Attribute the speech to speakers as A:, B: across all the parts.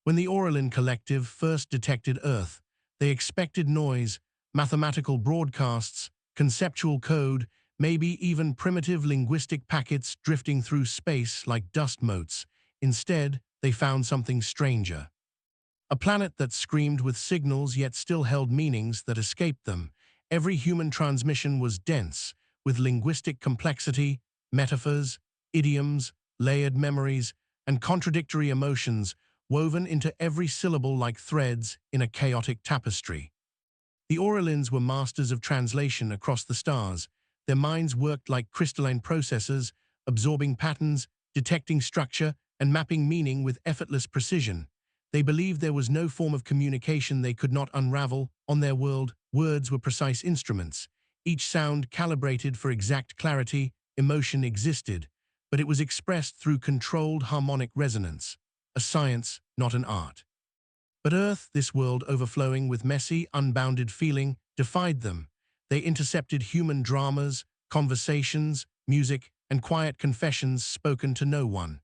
A: When the Auralin Collective first detected Earth, they expected noise, mathematical broadcasts, conceptual code, maybe even primitive linguistic packets drifting through space like dust motes. Instead, they found something stranger. A planet that screamed with signals yet still held meanings that escaped them. Every human transmission was dense, with linguistic complexity, metaphors, idioms, layered memories, and contradictory emotions woven into every syllable like threads in a chaotic tapestry. The Auralins were masters of translation across the stars. Their minds worked like crystalline processors, absorbing patterns, detecting structure, and mapping meaning with effortless precision. They believed there was no form of communication they could not unravel. On their world, words were precise instruments. Each sound calibrated for exact clarity. Emotion existed, but it was expressed through controlled harmonic resonance. A science, not an art. But Earth, this world overflowing with messy, unbounded feeling, defied them. They intercepted human dramas, conversations, music, and quiet confessions spoken to no one.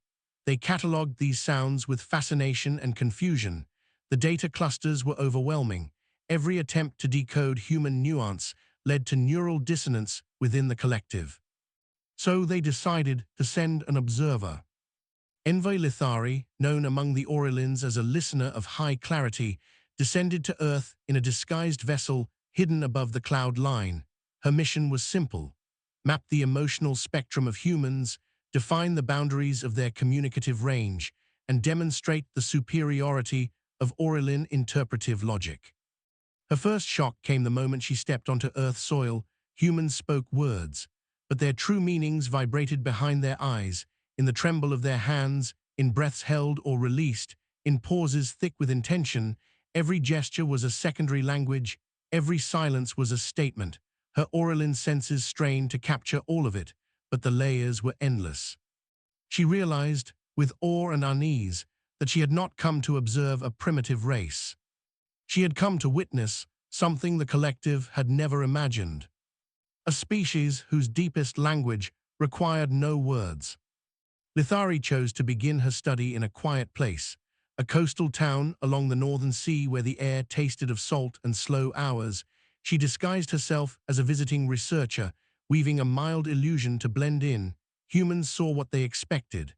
A: They catalogued these sounds with fascination and confusion. The data clusters were overwhelming. Every attempt to decode human nuance led to neural dissonance within the collective. So they decided to send an observer. Envoy Lithari, known among the Auralins as a listener of high clarity, descended to Earth in a disguised vessel hidden above the cloud line. Her mission was simple: map the emotional spectrum of humans, define the boundaries of their communicative range, and demonstrate the superiority of Auralin interpretive logic. Her first shock came the moment she stepped onto Earth soil. Humans spoke words, but their true meanings vibrated behind their eyes, in the tremble of their hands, in breaths held or released, in pauses thick with intention. Every gesture was a secondary language, every silence was a statement. Her Auralin senses strained to capture all of it, but the layers were endless. She realized, with awe and unease, that she had not come to observe a primitive race. She had come to witness something the collective had never imagined. A species whose deepest language required no words. Lithari chose to begin her study in a quiet place, a coastal town along the northern sea where the air tasted of salt and slow hours. She disguised herself as a visiting researcher, weaving a mild illusion to blend in. Humans saw what they expected: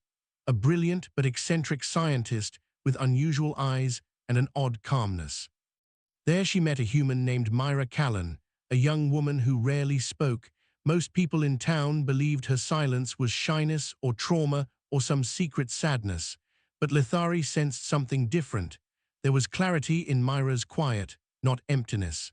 A: a brilliant but eccentric scientist with unusual eyes and an odd calmness. There she met a human named Myra Callan, a young woman who rarely spoke. Most people in town believed her silence was shyness or trauma or some secret sadness, but Lithari sensed something different. There was clarity in Myra's quiet, not emptiness.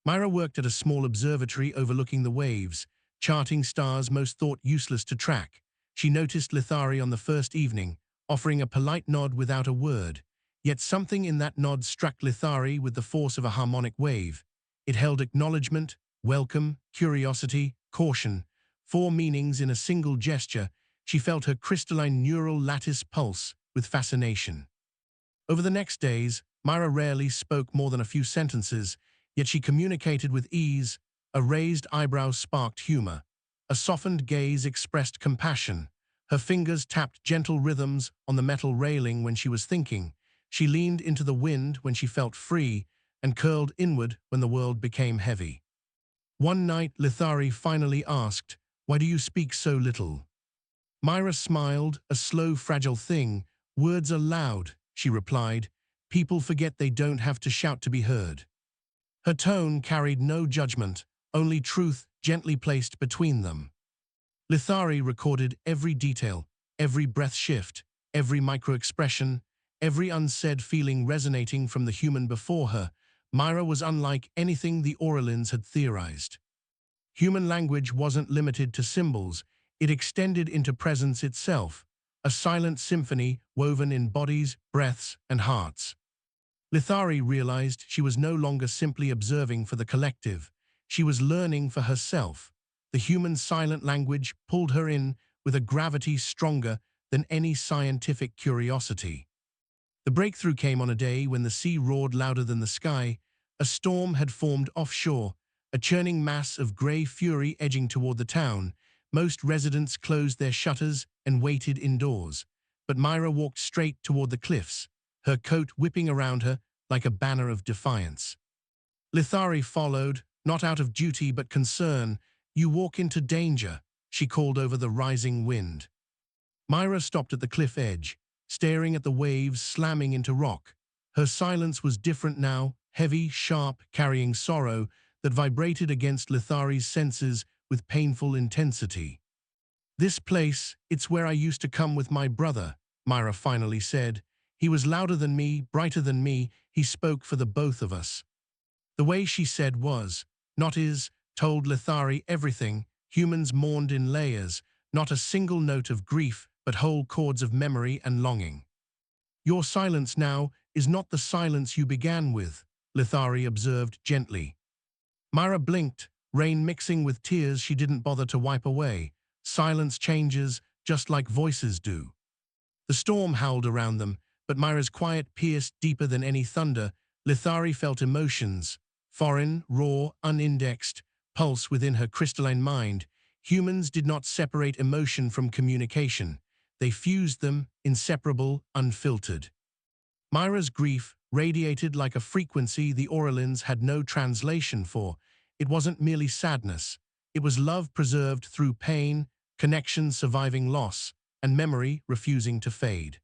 A: Myra worked at a small observatory overlooking the waves, charting stars most thought useless to track. She noticed Lithari on the first evening, offering a polite nod without a word. Yet something in that nod struck Lithari with the force of a harmonic wave. It held acknowledgement, welcome, curiosity, caution, 4 meanings in a single gesture. She felt her crystalline neural lattice pulse with fascination. Over the next days, Myra rarely spoke more than a few sentences, yet she communicated with ease. A raised eyebrow sparked humor. A softened gaze expressed compassion. Her fingers tapped gentle rhythms on the metal railing when she was thinking. She leaned into the wind when she felt free, and curled inward when the world became heavy. One night, Lithari finally asked, "Why do you speak so little?" Myra smiled, a slow, fragile thing. "Words are loud," she replied. "People forget they don't have to shout to be heard." Her tone carried no judgment, only truth gently placed between them. Lithari recorded every detail, every breath shift, every micro-expression, every unsaid feeling resonating from the human before her. Myra was unlike anything the Auralins had theorized. Human language wasn't limited to symbols, it extended into presence itself, a silent symphony woven in bodies, breaths, and hearts. Lithari realized she was no longer simply observing for the collective, she was learning for herself. The human silent language pulled her in with a gravity stronger than any scientific curiosity. The breakthrough came on a day when the sea roared louder than the sky. A storm had formed offshore, a churning mass of grey fury edging toward the town. Most residents closed their shutters and waited indoors. But Myra walked straight toward the cliffs. her coat whipping around her like a banner of defiance. Lithari followed, not out of duty but concern. "You walk into danger," she called over the rising wind. Myra stopped at the cliff edge, staring at the waves slamming into rock. Her silence was different now, heavy, sharp, carrying sorrow that vibrated against Lithari's senses with painful intensity. "This place, it's where I used to come with my brother," Myra finally said. "He was louder than me, brighter than me. He spoke for the both of us." The way she said was, not is, told Lithari everything. Humans mourned in layers, not a single note of grief, but whole chords of memory and longing. "Your silence now is not the silence you began with," Lithari observed gently. Myra blinked, rain mixing with tears she didn't bother to wipe away. Silence changes, just like voices do. The storm howled around them, but Myra's quiet pierced deeper than any thunder. Lithari felt emotions, foreign, raw, unindexed, pulse within her crystalline mind. Humans did not separate emotion from communication. They fused them, inseparable, unfiltered. Myra's grief radiated like a frequency the Auralins had no translation for. It wasn't merely sadness. It was love preserved through pain, connection surviving loss, and memory refusing to fade.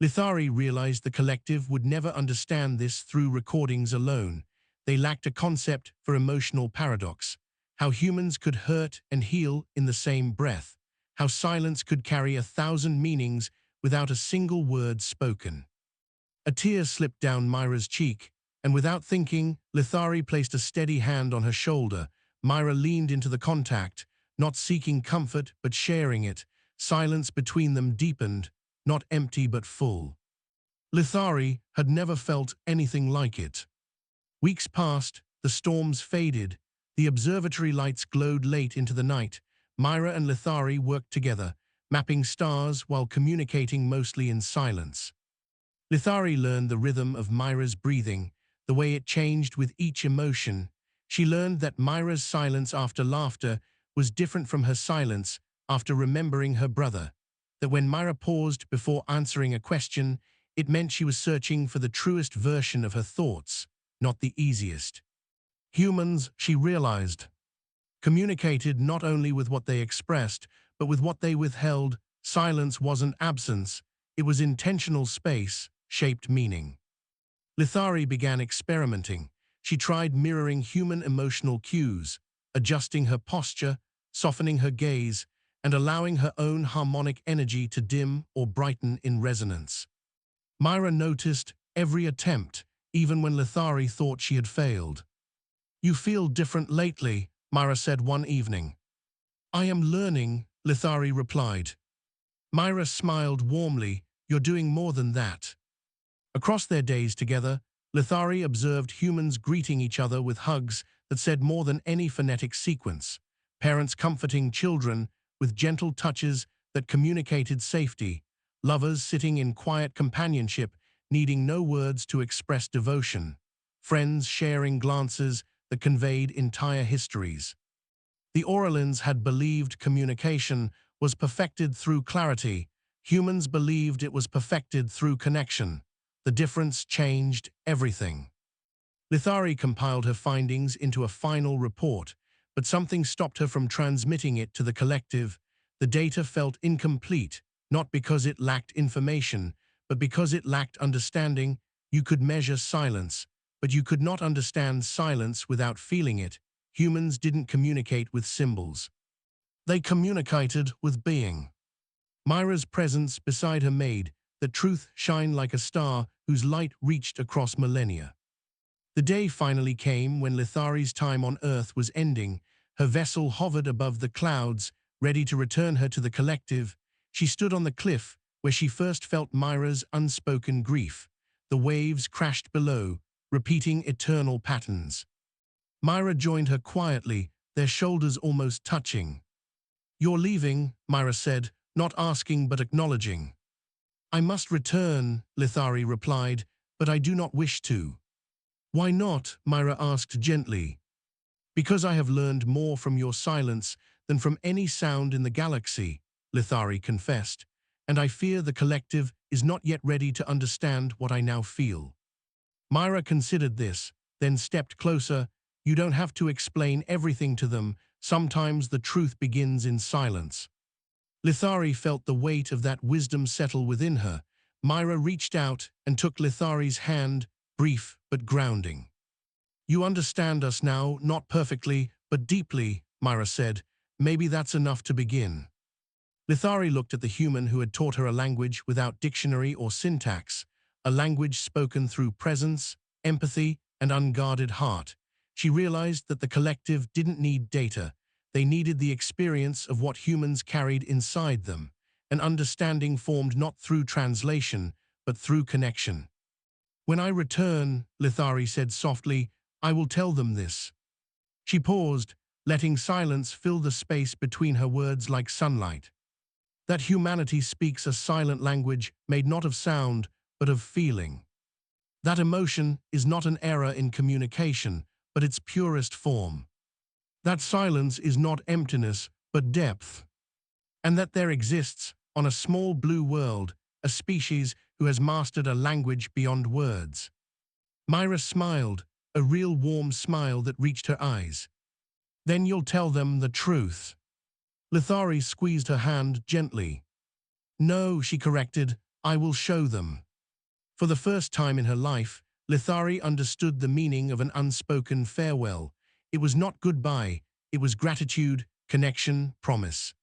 A: Lithari realized the collective would never understand this through recordings alone. They lacked a concept for emotional paradox, how humans could hurt and heal in the same breath, how silence could carry 1,000 meanings without a single word spoken. A tear slipped down Myra's cheek, and without thinking, Lithari placed a steady hand on her shoulder. Myra leaned into the contact, not seeking comfort but sharing it. Silence between them deepened, not empty but full. Lithari had never felt anything like it. Weeks passed, the storms faded, the observatory lights glowed late into the night. Myra and Lithari worked together, mapping stars while communicating mostly in silence. Lithari learned the rhythm of Myra's breathing, the way it changed with each emotion. She learned that Myra's silence after laughter was different from her silence after remembering her brother, that when Myra paused before answering a question, it meant she was searching for the truest version of her thoughts, not the easiest. Humans, she realized, communicated not only with what they expressed, but with what they withheld. Silence wasn't absence, it was intentional space, shaped meaning. Lithari began experimenting. She tried mirroring human emotional cues, adjusting her posture, softening her gaze, and allowing her own harmonic energy to dim or brighten in resonance. Myra noticed every attempt, even when Lithari thought she had failed. "You feel different lately," Myra said one evening. "I am learning," Lithari replied. Myra smiled warmly. "You're doing more than that." Across their days together, Lithari observed humans greeting each other with hugs that said more than any phonetic sequence, parents comforting children with gentle touches that communicated safety, lovers sitting in quiet companionship, needing no words to express devotion, friends sharing glances that conveyed entire histories. The Auralins had believed communication was perfected through clarity. Humans believed it was perfected through connection. The difference changed everything. Lithari compiled her findings into a final report, but something stopped her from transmitting it to the collective. The data felt incomplete, not because it lacked information, but because it lacked understanding. You could measure silence, but you could not understand silence without feeling it. Humans didn't communicate with symbols. They communicated with being. Myra's presence beside her made the truth shine like a star whose light reached across millennia. The day finally came when Lithari's time on Earth was ending. Her vessel hovered above the clouds, ready to return her to the collective. She stood on the cliff where she first felt Myra's unspoken grief. The waves crashed below, repeating eternal patterns. Myra joined her quietly, their shoulders almost touching. "You're leaving," Myra said, not asking but acknowledging. "I must return," Lithari replied, "but I do not wish to." "Why not?" Myra asked gently. "Because I have learned more from your silence than from any sound in the galaxy," Lithari confessed, "and I fear the collective is not yet ready to understand what I now feel. Myra considered this, then stepped closer. You don't have to explain everything to them. Sometimes the truth begins in silence. Lithari felt the weight of that wisdom settle within her. Myra reached out and took Lithari's hand, brief but grounding. You understand us now, not perfectly, but deeply, Myra said. Maybe that's enough to begin. Lithari looked at the human who had taught her a language without dictionary or syntax, a language spoken through presence, empathy, and unguarded heart. She realized that the collective didn't need data. They needed the experience of what humans carried inside them, an understanding formed not through translation, but through connection. When I return, Lithari said softly, I will tell them this. She paused, letting silence fill the space between her words like sunlight. That humanity speaks a silent language made not of sound, but of feeling. That emotion is not an error in communication, but its purest form. That silence is not emptiness, but depth. And that there exists, on a small blue world, a species who has mastered a language beyond words. Myra smiled, a real warm smile that reached her eyes. Then you'll tell them the truth. Lithari squeezed her hand gently. No, she corrected, I will show them. For the first time in her life, Lithari understood the meaning of an unspoken farewell. It was not goodbye, it was gratitude, connection, promise.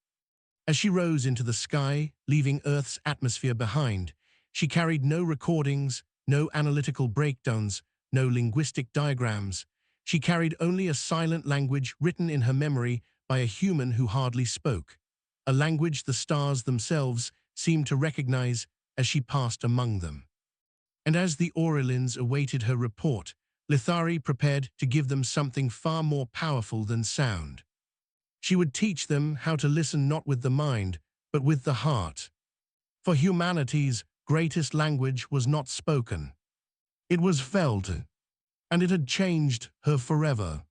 A: As she rose into the sky, leaving Earth's atmosphere behind, she carried no recordings, no analytical breakdowns, no linguistic diagrams. She carried only a silent language written in her memory by a human who hardly spoke, a language the stars themselves seemed to recognize as she passed among them. And as the Aurelians awaited her report, Lithari prepared to give them something far more powerful than sound. She would teach them how to listen not with the mind, but with the heart. For humanity's greatest language was not spoken. It was felt, and it had changed her forever.